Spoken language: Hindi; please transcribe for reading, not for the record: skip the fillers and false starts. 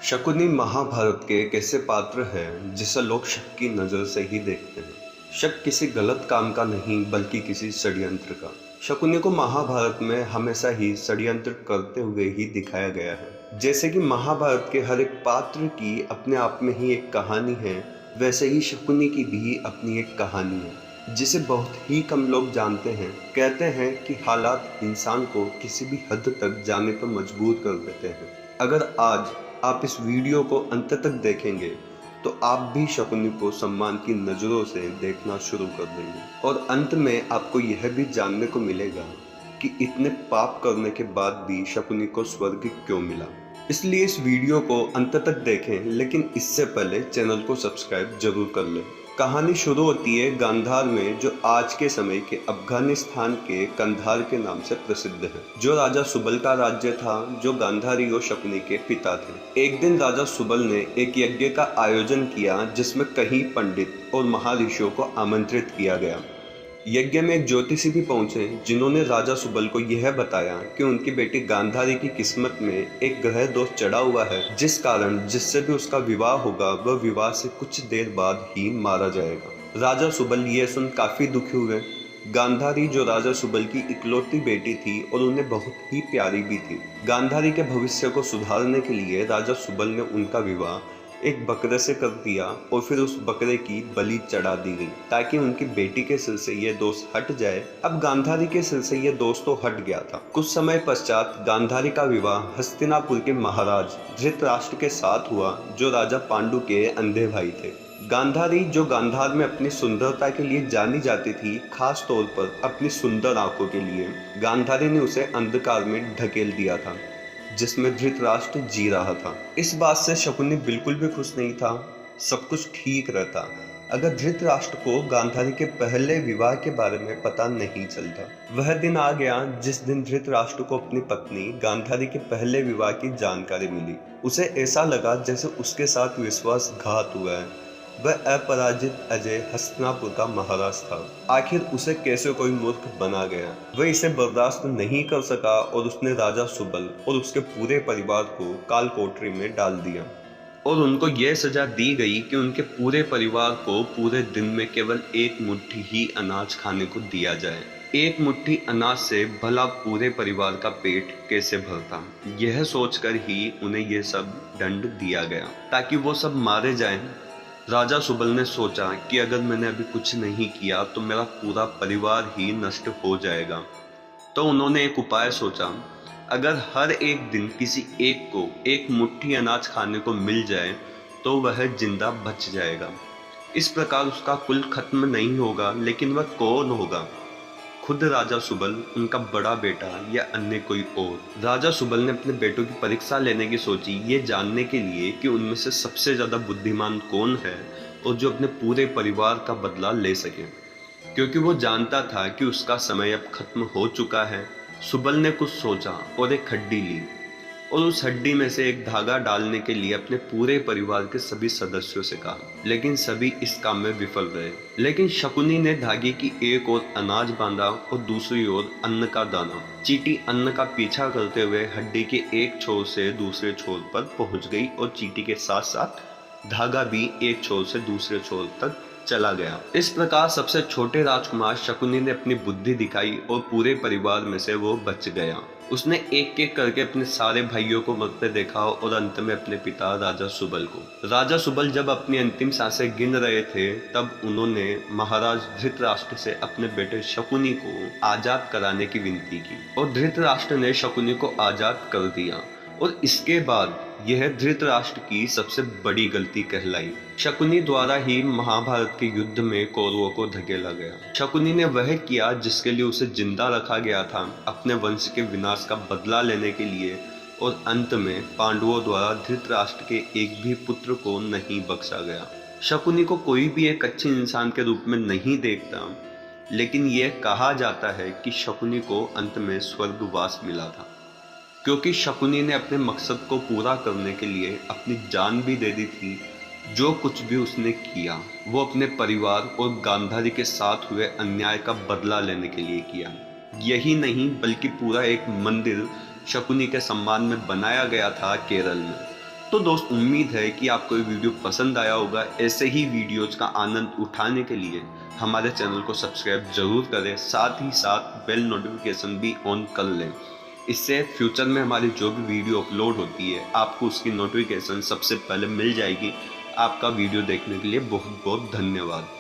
शकुनी महाभारत के एक ऐसे पात्र हैं जिसे लोग शक की नज़र से ही देखते हैं। शक किसी गलत काम का नहीं बल्कि किसी षड्यंत्र का। शकुनी को महाभारत में हमेशा ही षड्यंत्र करते हुए ही दिखाया गया है। जैसे कि महाभारत के हर एक पात्र की अपने आप में ही एक कहानी है, वैसे ही शकुनी की भी अपनी एक कहानी है जिसे बहुत ही कम लोग जानते हैं। कहते हैं कि हालात इंसान को किसी भी हद तक जाने पर मजबूर कर देते हैं। अगर आज आप इस वीडियो को अंत तक देखेंगे तो आप भी शकुनी को सम्मान की नज़रों से देखना शुरू कर देंगे और अंत में आपको यह भी जानने को मिलेगा कि इतने पाप करने के बाद भी शकुनी को स्वर्ग क्यों मिला। इसलिए इस वीडियो को अंत तक देखें, लेकिन इससे पहले चैनल को सब्सक्राइब जरूर कर लें। कहानी शुरू होती है गांधार में, जो आज के समय के अफगानिस्तान के कंधार के नाम से प्रसिद्ध है, जो राजा सुबल का राज्य था, जो गांधारी और शकुनी के पिता थे। एक दिन राजा सुबल ने एक यज्ञ का आयोजन किया जिसमें कई पंडित और महर्षियों को आमंत्रित किया गया। यज्ञ में एक ज्योतिषी भी पहुंचे जिन्होंने राजा सुबल को यह बताया कि उनकी बेटी गांधारी की किस्मत में एक ग्रह दोष चढ़ा हुआ है, जिस कारण जिससे भी उसका विवाह होगा वह विवाह से कुछ देर बाद ही मारा जाएगा। राजा सुबल ये सुन काफी दुखी हुए। गांधारी जो राजा सुबल की इकलौती बेटी थी और उन्हें बहुत ही प्यारी भी थी। गांधारी के भविष्य को सुधारने के लिए राजा सुबल ने उनका विवाह एक बकरे से कर दिया और फिर उस बकरे की बलि चढ़ा दी गई ताकि उनकी बेटी के सिर से यह दोष हट जाए। अब गांधारी के सिर से यह दोष तो हट गया था। कुछ समय पश्चात गांधारी का विवाह हस्तिनापुर के महाराज धृतराष्ट्र के साथ हुआ, जो राजा पांडु के अंधे भाई थे। गांधारी, जो गांधार में अपनी सुंदरता के लिए जानी जाती थी, खास तौर पर अपनी सुंदर आंखों के लिए, गांधारी ने उसे अंधकार में ढकेल दिया था जिसमें धृतराष्ट्र जी रहा था। इस बात से शकुनी बिल्कुल भी खुश नहीं था। सब कुछ ठीक रहता अगर धृतराष्ट्र को गांधारी के पहले विवाह के बारे में पता नहीं चलता। वह दिन आ गया जिस दिन धृतराष्ट्र को अपनी पत्नी गांधारी के पहले विवाह की जानकारी मिली। उसे ऐसा लगा जैसे उसके साथ विश्वासघात हुआ है। वह अपराजित अजय हस्तिनापुर का महाराज था। आखिर उसे कैसे कोई मूर्ख बना गया। वह इसे बर्दाश्त नहीं कर सका और उसने राजा सुबल और उसके पूरे परिवार को काल कोठरी में डाल दिया और उनको यह सजा दी गई कि उनके पूरे परिवार को पूरे दिन में केवल एक मुट्ठी ही अनाज खाने को दिया जाए। एक मुट्ठी अनाज से भला पूरे परिवार का पेट कैसे भरता। यह सोचकर ही उन्हें यह सब दंड दिया गया ताकि वो सब मारे जाएं। राजा सुबल ने सोचा कि अगर मैंने अभी कुछ नहीं किया तो मेरा पूरा परिवार ही नष्ट हो जाएगा। तो उन्होंने एक उपाय सोचा, अगर हर एक दिन किसी एक को एक मुट्ठी अनाज खाने को मिल जाए तो वह जिंदा बच जाएगा। इस प्रकार उसका कुल खत्म नहीं होगा। लेकिन वह कौन होगा? खुद राजा सुबल, उनका बड़ा बेटा या अन्य कोई और? राजा सुबल ने अपने बेटों की परीक्षा लेने की सोची, ये जानने के लिए कि उनमें से सबसे ज्यादा बुद्धिमान कौन है और जो अपने पूरे परिवार का बदला ले सके, क्योंकि वो जानता था कि उसका समय अब खत्म हो चुका है। सुबल ने कुछ सोचा और एक हड्डी ली और उस हड्डी में से एक धागा डालने के लिए अपने पूरे परिवार के सभी सदस्यों से कहा, लेकिन सभी इस काम में विफल रहे। लेकिन शकुनी ने धागे की एक ओर अनाज बांधा और दूसरी ओर अन्न का दाना। चींटी अन्न का पीछा करते हुए हड्डी के एक छोर से दूसरे छोर पर पहुंच गई और चींटी के साथ साथ धागा भी एक छोर से दूसरे छोर तक चला गया। इस प्रकार सबसे छोटे राजकुमार शकुनी ने अपनी बुद्धि दिखाई और पूरे परिवार में से वो बच गया। उसने एक एक करके अपने सारे भाइयों को मरते देखा और अंत में अपने पिता राजा सुबल को। राजा सुबल जब अपनी अंतिम सांसें गिन रहे थे तब उन्होंने महाराज धृतराष्ट्र से अपने बेटे शकुनी को आजाद कराने की विनती की और धृतराष्ट्र ने शकुनी को आजाद कर दिया। और इसके बाद यह धृतराष्ट्र की सबसे बड़ी गलती कहलाई। शकुनी द्वारा ही महाभारत के युद्ध में कौरवों को धकेला गया। शकुनी ने वह किया जिसके लिए उसे जिंदा रखा गया था, अपने वंश के विनाश का बदला लेने के लिए। और अंत में पांडवों द्वारा धृतराष्ट्र के एक भी पुत्र को नहीं बख्शा गया। शकुनी को कोई भी एक अच्छे इंसान के रूप में नहीं देखता, लेकिन यह कहा जाता है कि शकुनी को अंत में स्वर्गवास मिला था, क्योंकि शकुनी ने अपने मकसद को पूरा करने के लिए अपनी जान भी दे दी थी। जो कुछ भी उसने किया वो अपने परिवार और गांधारी के साथ हुए अन्याय का बदला लेने के लिए किया। यही नहीं बल्कि पूरा एक मंदिर शकुनी के सम्मान में बनाया गया था केरल में। तो दोस्त, उम्मीद है कि आपको ये वीडियो पसंद आया होगा। ऐसे ही वीडियोज का आनंद उठाने के लिए हमारे चैनल को सब्सक्राइब जरूर करें, साथ ही साथ बेल नोटिफिकेशन भी ऑन कर लें। इससे फ्यूचर में हमारी जो भी वीडियो अपलोड होती है आपको उसकी नोटिफिकेशन सबसे पहले मिल जाएगी। आपका वीडियो देखने के लिए बहुत बहुत धन्यवाद।